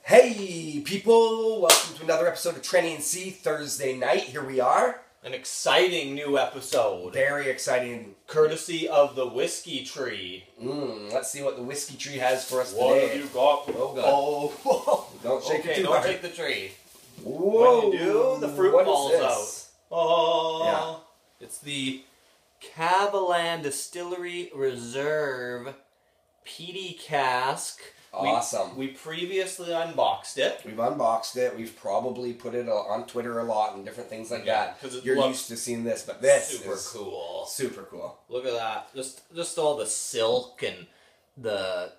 Hey people, welcome to another episode of Trenny and C Thursday night. Here we are. An exciting new episode. Very exciting. Courtesy of the Whiskey Tree. Let's see what the Whiskey Tree has for us What today. have you got? Oh god. Oh. Don't shake it too don't hard. shake the tree. Whoa. When you do, the fruit What is falls this? out. Oh. Yeah. It's the Kavalan Distillery Reserve Peaty Cask. Awesome. We previously unboxed it. We've unboxed it. We've probably put it on Twitter a lot and different things like that. You're used to seeing this, but this super is cool. Super cool. Look at that. Just all the silk and the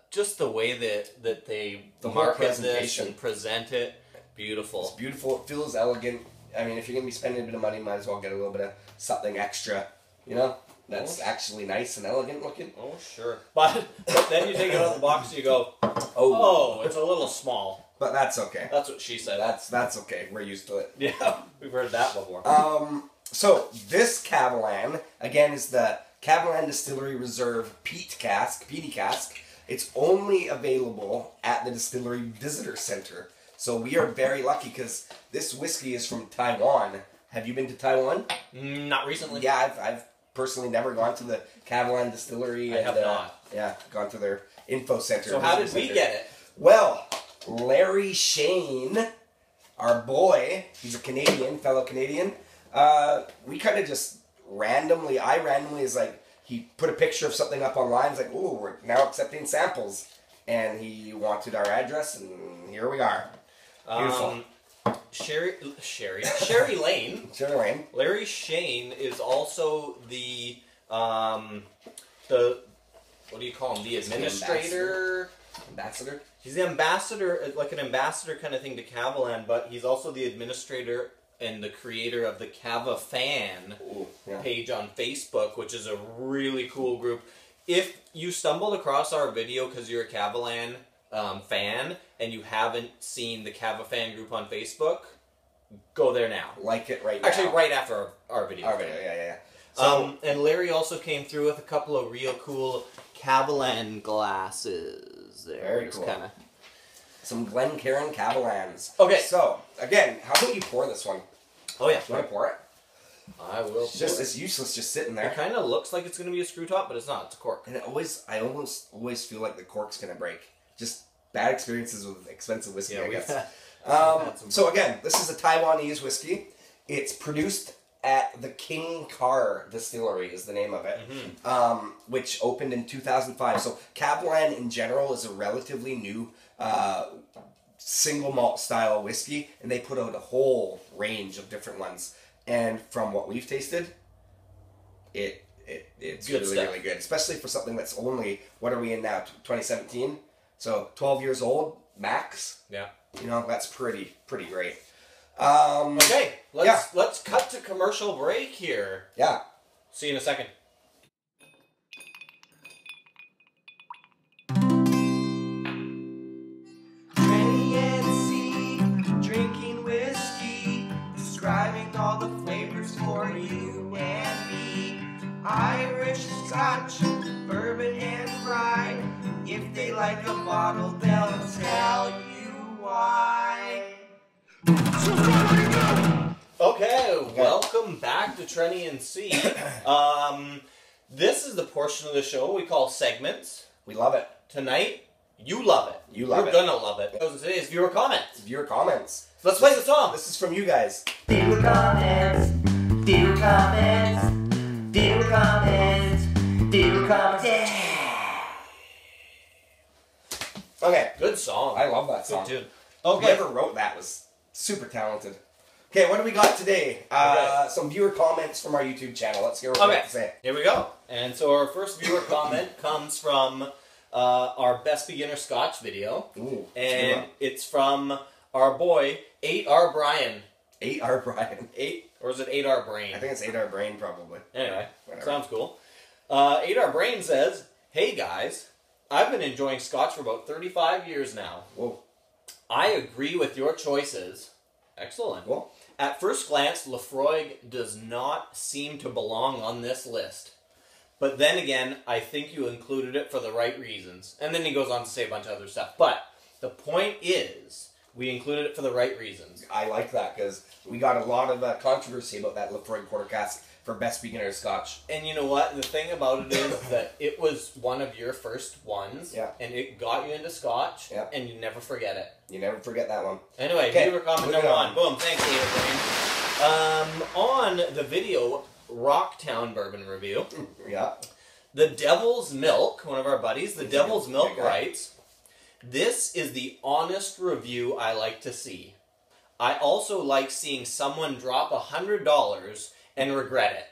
way that they market this and present it. Beautiful. It's beautiful. It feels elegant. I mean, if you're going to be spending a bit of money, might as well get a little bit of something extra, you know? That's actually nice and elegant looking. Oh, sure. But then you take it out of the box and you go, oh, it's a little small. But that's okay. That's what she said. That's okay. We're used to it. Yeah, we've heard that before. So this Kavalan, again, is the Kavalan Distillery Reserve Peaty Cask. It's only available at the Distillery Visitor Center. So we are very lucky because this whiskey is from Taiwan. Have you been to Taiwan? Not recently. Yeah, I've personally never gone to the Kavalan Distillery. I have not. Yeah, gone to their info center. So how did we get it? Well, Larry Shane, our boy, he's a Canadian, fellow Canadian. We kind of just randomly, is like, he put a picture of something up online. He's like, oh, we're now accepting samples. And he wanted our address, and here we are. Beautiful. Sherry Lane. Sherry Lane. Larry Shane is also the what do you call him? The administrator? Ambassador? He's the ambassador, like an ambassador kind of thing to Kavalan, but he's also the administrator and the creator of the Kava Fan page on Facebook, which is a really cool group. If you stumbled across our video because you're a Kavalan fan and you haven't seen the Kava Fan group on Facebook, go there now. Like it right now. Actually, right after our video. Our video, yeah. So, and Larry also came through with a couple of real cool Kavalan glasses. Very cool. Some Glencairn Kavalans. Okay. So, again, how about you pour this one? Oh, yeah. Do you want to pour it? I will. It's useless just sitting there. It kind of looks like it's going to be a screw top, but it's not. It's a cork. And I always feel like the cork's going to break. Just bad experiences with expensive whiskey, I guess. So again, this is a Taiwanese whiskey. It's produced at the King Car Distillery is the name of it, which opened in 2005. So Kavalan in general is a relatively new single malt style whiskey, and they put out a whole range of different ones. And from what we've tasted, it's good really, stuff. really good. Especially for something that's only, what are we in now, 2017? So 12 years old, max. Yeah. You know, that's pretty great. Okay, let's cut to commercial break here. Yeah. See you in a second. Trenny and C, drinking whiskey, describing all the flavors for you and me. Irish, Scotch, bourbon, and rye. If they like a bottle, they'll tell you why. Okay, welcome back to Trenny and C. This is the portion of the show we call segments. We love it. Tonight, you love it. You love it. You're gonna love it. Today's viewer comments. Viewer comments. Let's play the song. This is from you guys. Viewer comments, viewer comments, viewer comments, viewer comments. Yeah. Okay. Good song. I love that song. Good tune. Okay. Whoever wrote that was super talented. Okay, what do we got today? Some viewer comments from our YouTube channel. Let's hear what we have to say. Here we go. And so our first viewer comment comes from our Best Beginner Scotch video. Ooh, and it's from our boy, 8R Brian. 8R Brian. Or is it 8R Brain? I think it's 8R Brain, probably. Anyway, whatever. Sounds cool. 8R Brain says, "Hey guys, I've been enjoying Scotch for about 35 years now. Whoa. I agree with your choices." Excellent. Cool. At first glance, Lefroy does not seem to belong on this list. But then again, I think you included it for the right reasons. And then he goes on to say a bunch of other stuff. But the point is, We included it for the right reasons. I like that because we got a lot of controversy about that Lefroy Quarter Cask for best beginner Scotch. And you know what? The thing about it is that it was one of your first ones, and it got you into Scotch, and you never forget it. You never forget that one. Anyway, viewer comment number 1. Boom. Thanks, David Brain. On the video, Rocktown Bourbon Review. Yeah. The Devil's Milk, one of our buddies, the Devil's Milk writes, "This is the honest review I like to see. I also like seeing someone drop $100 and regret it.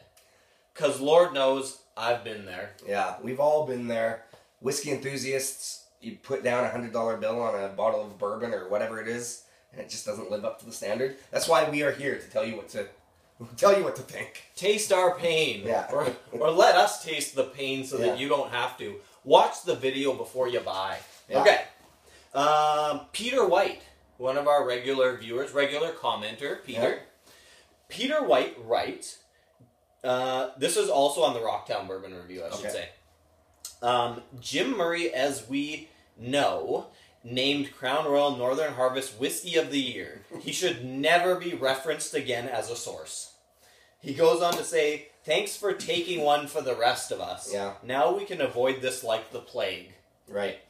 Because Lord knows, I've been there." Yeah, we've all been there. Whiskey enthusiasts, you put down $100 bill on a bottle of bourbon or whatever it is, and it just doesn't live up to the standard. That's why we are here to tell you what to think. Taste our pain. Yeah. or let us taste the pain so that you don't have to. Watch the video before you buy. Yeah. Okay. Peter White, one of our regular viewers, regular commenter, Peter. Yeah. Peter White writes, this is also on the Rocktown Bourbon Review, I should say. Jim Murray, as we know, named Crown Royal Northern Harvest Whiskey of the Year. He should never be referenced again as a source. He goes on to say, "Thanks for taking one for the rest of us. Yeah. Now we can avoid this like the plague." Right.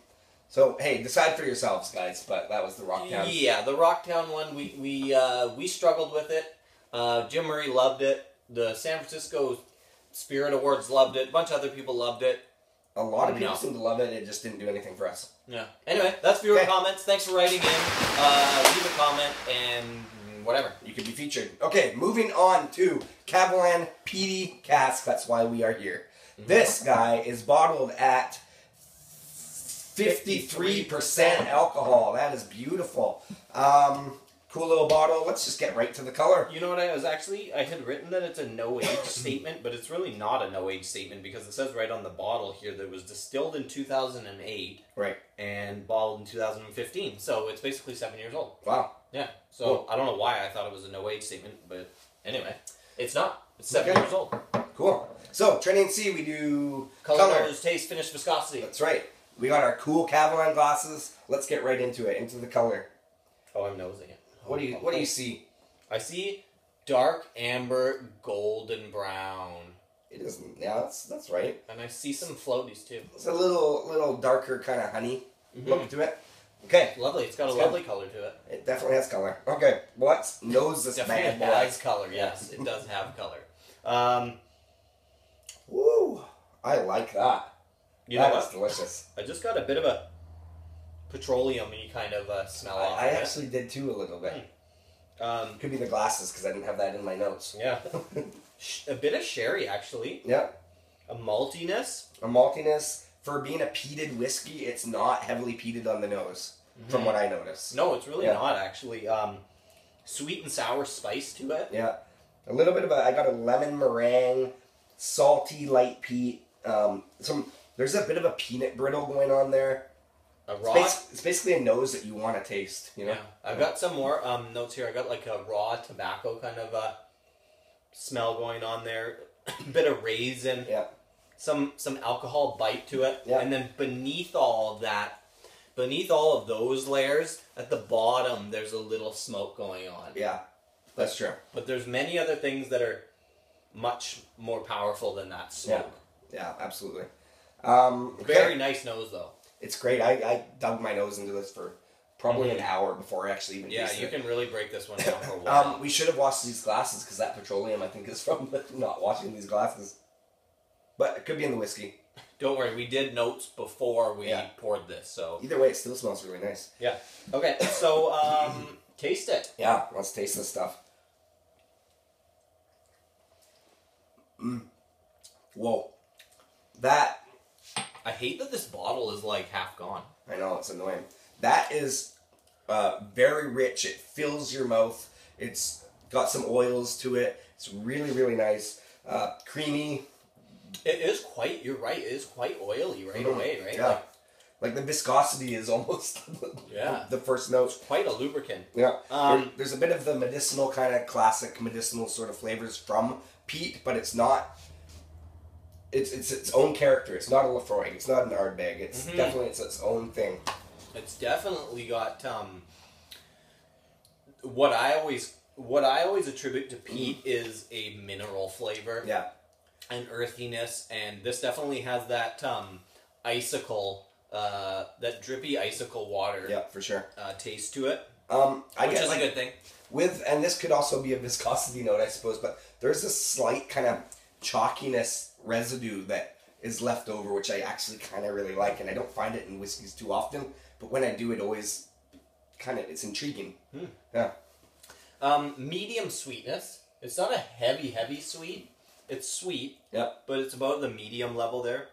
So, hey, decide for yourselves, guys, but that was the Rocktown. Yeah, the Rocktown one, we struggled with it. Jim Murray loved it. The San Francisco Spirit Awards loved it. A bunch of other people loved it. A lot of people seem to love it. It just didn't do anything for us. Yeah. Anyway, that's viewer comments. Thanks for writing in. Leave a comment and whatever. You could be featured. Okay, moving on to Kavalan Peaty Cask. That's why we are here. This guy is bottled at 53% alcohol. That is beautiful. Cool little bottle. Let's just get right to the color. You know what I had written that it's a no-age statement, but it's really not a no-age statement because it says right on the bottle here that it was distilled in 2008. Right. And bottled in 2015. So it's basically 7 years old. Wow. Yeah. So cool. I don't know why I thought it was a no-age statement, but anyway, it's not. It's 7 years old. Cool. So, Trinity and C, we do color, nose, taste, finish, viscosity. That's right. We got our cool Kavalan glasses. Let's get right into it, into the color. Oh, I'm nosing it. What do you see? I see dark amber, golden brown. It isn't. Yeah, that's right. And I see some floaties too. It's a little darker kind of honey look to it. Okay. Lovely. It's got a lovely color to it. It definitely has color. Okay. Let's nose this bad boy. It has color. Yes, it does have color. Woo! I like that. That is delicious. I just got a bit of a petroleum-y kind of smell off I actually did too a little bit. Could be the glasses because I didn't have that in my notes. Yeah. A bit of sherry, actually. Yeah. A maltiness. A maltiness. For being a peated whiskey, it's not heavily peated on the nose, from what I noticed. No, it's really not, actually. Sweet and sour spice to it. Yeah. A little bit of I got a lemon meringue, salty light peat. There's a bit of a peanut brittle going on there. It's basically a nose that you want to taste, you know? Yeah. I've got some more notes here. I got like a raw tobacco kind of smell going on there. A bit of raisin. Yeah. Some alcohol bite to it. Yeah. And then beneath all of that, beneath all of those layers, at the bottom, there's a little smoke going on. Yeah, that's true. But there's many other things that are much more powerful than that smoke. Yeah, absolutely. Very nice nose, though. It's great. I dug my nose into this for probably an hour before I actually even tasted it. Yeah, you can really break this one down for a while. We should have washed these glasses because that petroleum, I think, is from not washing these glasses. But it could be in the whiskey. Don't worry, we did notes before we poured this, so... Either way, it still smells really nice. Yeah. Okay, so, taste it. Yeah, let's taste this stuff. Whoa. That... I hate that this bottle is, like, half gone. I know, it's annoying. That is very rich. It fills your mouth. It's got some oils to it. It's really, really nice. Creamy. It is quite, you're right, it is quite oily right away, right? Yeah. Like the viscosity is almost the first note. It's quite a lubricant. Yeah. There's a bit of the medicinal kind of classic medicinal sort of flavors from peat, but it's not... It's its own character. It's not a Lefroy. It's not an Ardbeg. It's definitely its own thing. It's definitely got what I always attribute to peat is a mineral flavor. Yeah. And earthiness, and this definitely has that icicle, that drippy icicle water. Yeah, for sure. Taste to it. Which is a good thing. And this could also be a viscosity note, I suppose, but there's a slight kind of chalkiness residue that is left over, which I actually kind of really like, and I don't find it in whiskeys too often, but when I do, it always it's intriguing. Yeah. Medium sweetness. It's not a heavy sweet. It's sweet. Yep. But it's about the medium level there.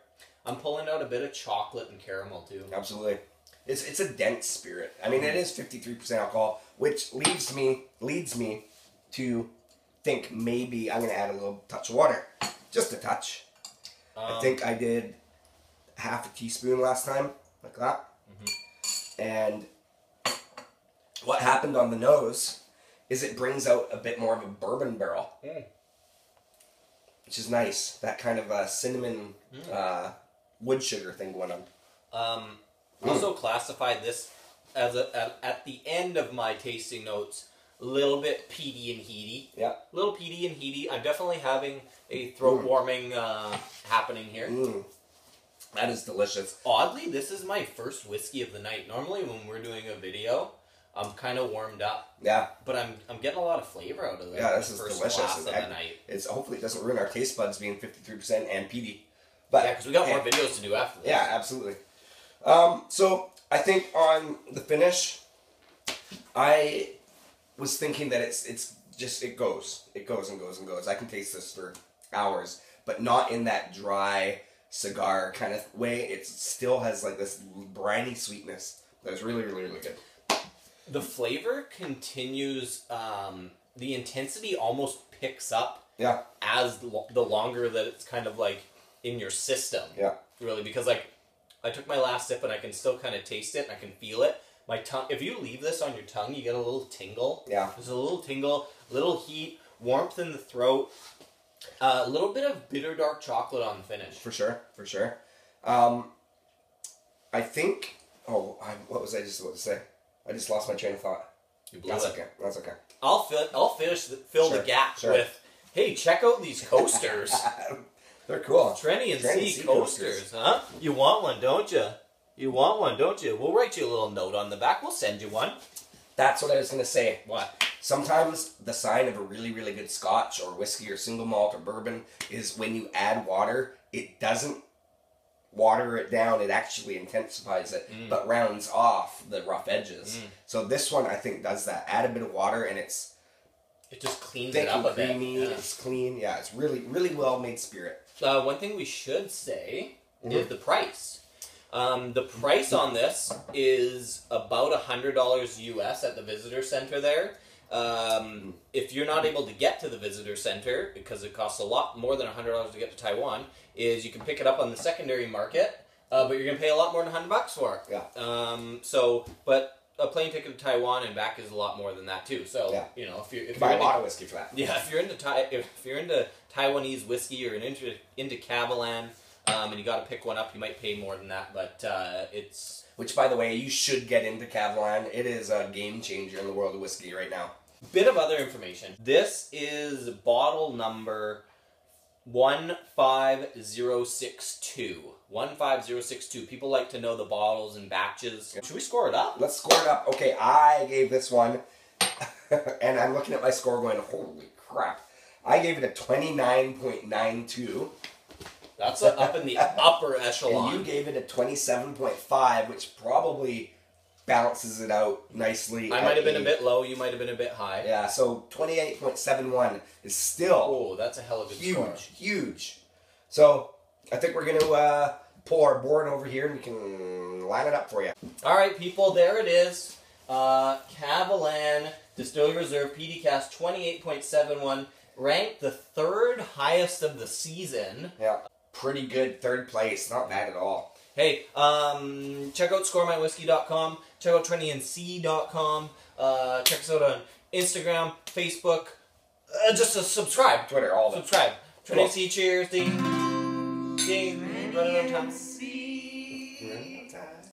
I'm pulling out a bit of chocolate and caramel too. Absolutely. It's a dense spirit. I mean, it is 53% alcohol, which leads me to think maybe I'm going to add a little touch of water. Just a touch. I think I did half a teaspoon last time, like that. Mm-hmm. And what happened on the nose is it brings out a bit more of a bourbon barrel. Which is nice. That kind of cinnamon wood sugar thing going on. Also classified this as at the end of my tasting notes, a little bit peaty and heaty. Yeah. A little peaty and heaty. I'm definitely having a throat warming happening here. That is delicious. Oddly, this is my first whiskey of the night. Normally when we're doing a video, I'm kind of warmed up. Yeah. But I'm getting a lot of flavor out of this. Yeah, this is first delicious. glass of the night. Hopefully it doesn't ruin our taste buds being 53% and peaty. But yeah, because we got more videos to do after this. Yeah, absolutely. So I think on the finish, I was thinking that it goes and goes and goes. I can taste this for hours, but not in that dry cigar kind of way. It still has like this briny sweetness that is really, really, really good. The flavor continues, the intensity almost picks up as the longer that it's kind of like in your system. Yeah. Really, because like I took my last sip and I can still kind of taste it and I can feel it. My tongue, if you leave this on your tongue, you get a little tingle. Yeah. There's a little tingle, little heat, warmth in the throat, a little bit of bitter dark chocolate on the finish. For sure. I think, what was I just about to say? I just lost my train of thought. You blew it. That's okay. I'll fill the gap with, hey, check out these coasters. They're cool. Trenny and C coasters, huh? You want one, don't you? We'll write you a little note on the back. We'll send you one. That's what I was going to say. What? Sometimes the sign of a really, really good Scotch or whiskey or single malt or bourbon is when you add water, it doesn't water it down, it actually intensifies it, but rounds off the rough edges. So this one, I think, does that. Add a bit of water and it just cleans it up a bit. Creamy, yeah. It's clean. Yeah, it's really, really well-made spirit. One thing we should say is the price. The price on this is about $100 US at the visitor center there. If you're not able to get to the visitor center, because it costs a lot more than $100 to get to Taiwan, is you can pick it up on the secondary market, but you're going to pay a lot more than $100 for it. Yeah. But a plane ticket to Taiwan and back is a lot more than that too. So you know, if you're buy a lot of whiskey for that. Yeah, if you're into Taiwanese whiskey or into Kavalan, and you got to pick one up, you might pay more than that. But it's which, by the way, you should get into Kavalan. It is a game changer in the world of whiskey right now. Bit of other information. This is bottle number 15062. 15062. People like to know the bottles and batches. Should we score it up? Let's score it up. Okay, I gave this one, and I'm looking at my score going, holy crap. I gave it a 29.92. That's up in the upper echelon. And you gave it a 27.5, which probably balances it out nicely. I might have been a bit low, you might have been a bit high. Yeah, so 28.71 is still that's a hell of a good score. Huge. So I think we're going to pull our board over here and we can line it up for you. All right, people, there it is. Kavalan Distillery Reserve Peaty Cask 28.71, ranked the third highest of the season. Yeah, pretty good third place. Not bad at all. Hey, check out scoremywhiskey.com. Check out trennync.com. Check us out on Instagram, Facebook. Just subscribe. Twitter, all of it. Subscribe. Trenny C, cheers. Ding. Ding. Running on time.